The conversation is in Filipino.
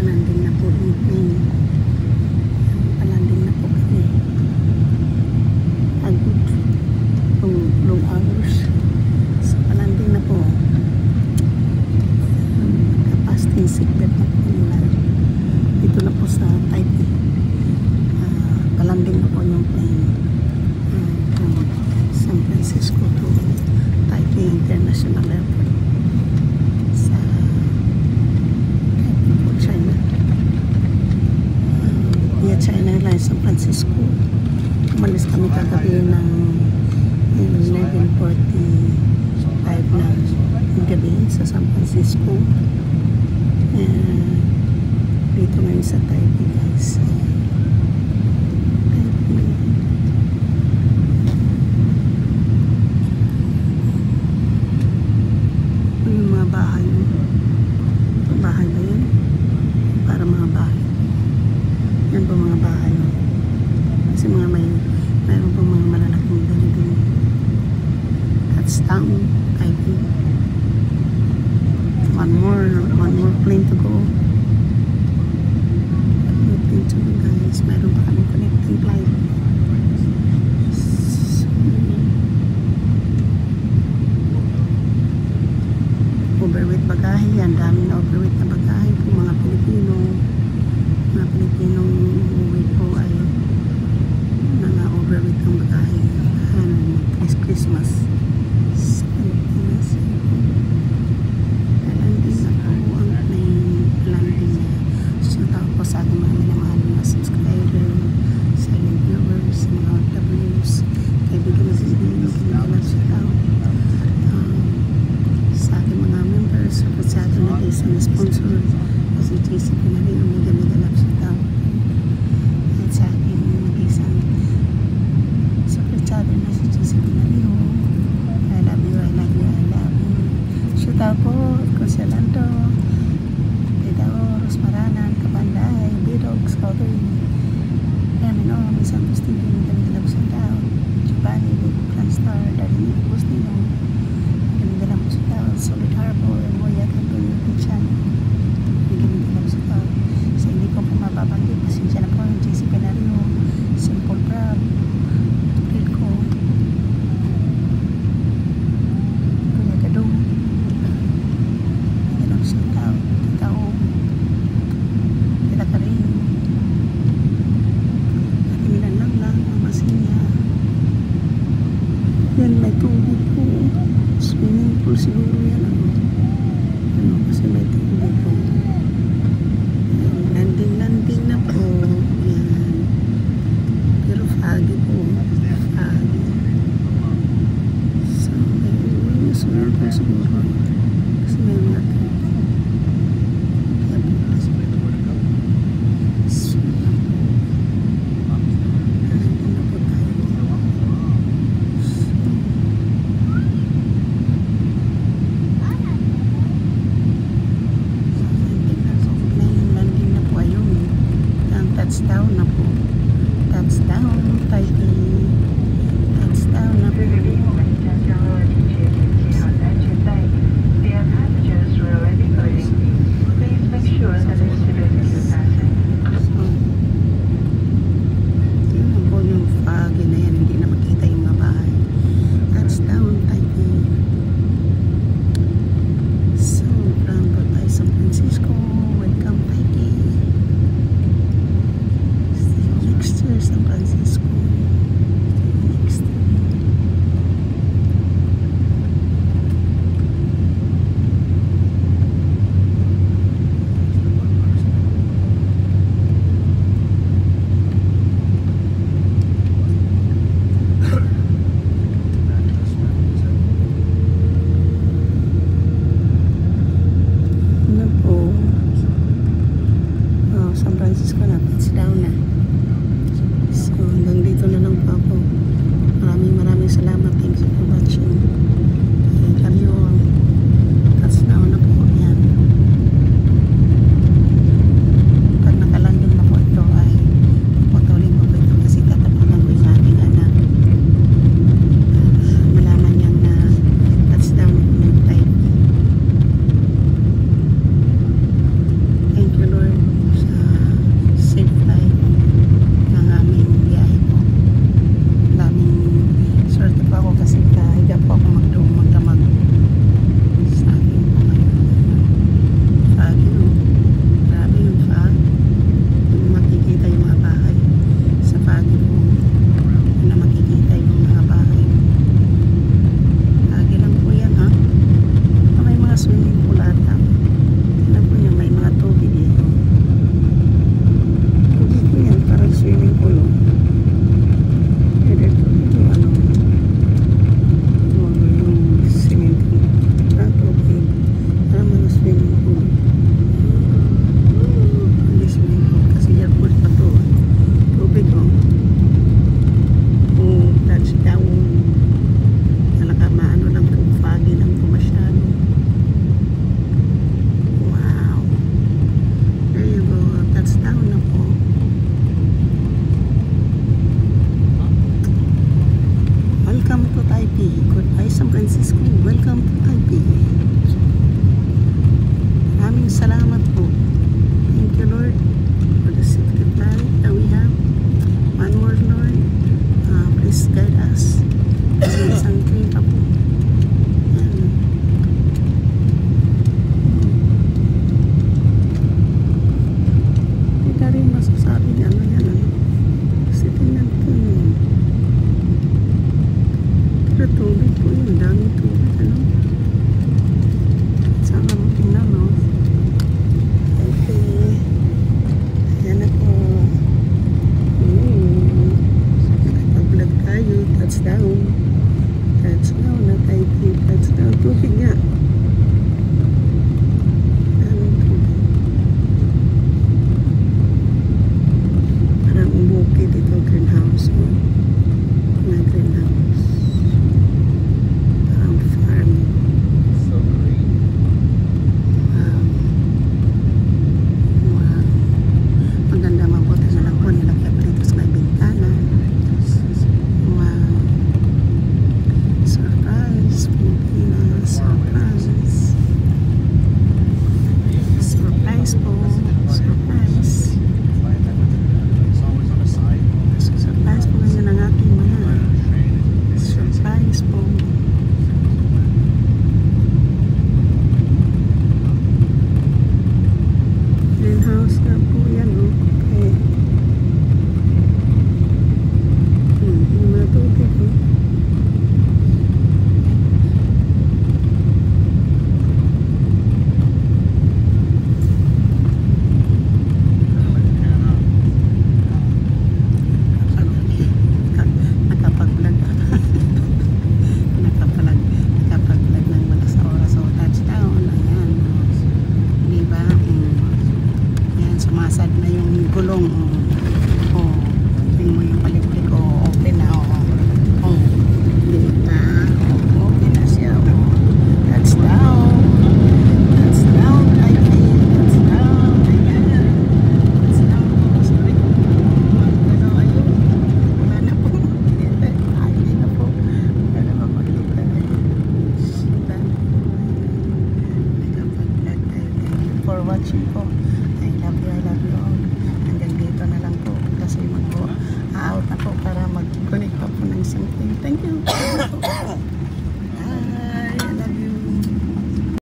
Landing na po yung plane. Palanding na po kami. A good long hours. So palanding na po. Kapasting seatbelt na po nila. Dito na po sa Taipei. Palanding na po yung plane. From San Francisco to Taipei International Airport. Sa Taipei po, China. Via China Airlines San Francisco. Umalis kami kagabi ng 11:45 ng gabi sa San Francisco. Dito ngayon sa Taipei, guys. Taipei. Yung mga bahay. Bahay ba yan? Para mga bahay. Yan po mga bahay. Kasi mayroon po mga malalaking building. That's town, Taipei. One more plane to go. Plane to go, guys. Mayroon pa kami connecting flight. Overweight bagahe. Ang daming na overweight na bagahe po mga Pilipino. Mga Pilipinong umuwi po ay overweight ng bagahe. This Christmas sa Pilipinas. Landing na po ang landing na. So tawag po sa ating mga minamahal na subscriber, silent viewers, mga OFWs, kaibigan na sisibihin, kinikilag siya tao. Sa ating mga members, sa ating nag-isang sponsor, kasi JC Pinari, umiga-miga lang siya tao. At sa ating nag-isang sabi na si JC Pinari, I love you, I love you, I love you. Shoot out po, Conselando, Pedao, Rosmaranan, Kapanday, Bidog, Scoutery, Emino, Misang Pustigin, Gamigalang sa tao, Chupani, Bidog, Transtar, Darinig, Pustino, Gamigalang sa tao, Solid Harbor, Moya, Camping, Pinchan, Gamigalang sa tao. So hindi ko po mababanggit, pasensya na po yung JC Pinari, Simple Crab, yan may tubig po, swimming pool siguro yan kasi may tubig po. Landing na po yan, pero foggy po, foggy. So may swimming pool siguro kasi may mga tubig. Touchdown na po. Touchdown, Taipei. Touchdown na po. Yun po yung foggy na yan. Hindi na makita yung mga bahay. Touchdown, Taipei. So, from San Francisco. Welcome, Taipei. watching ko.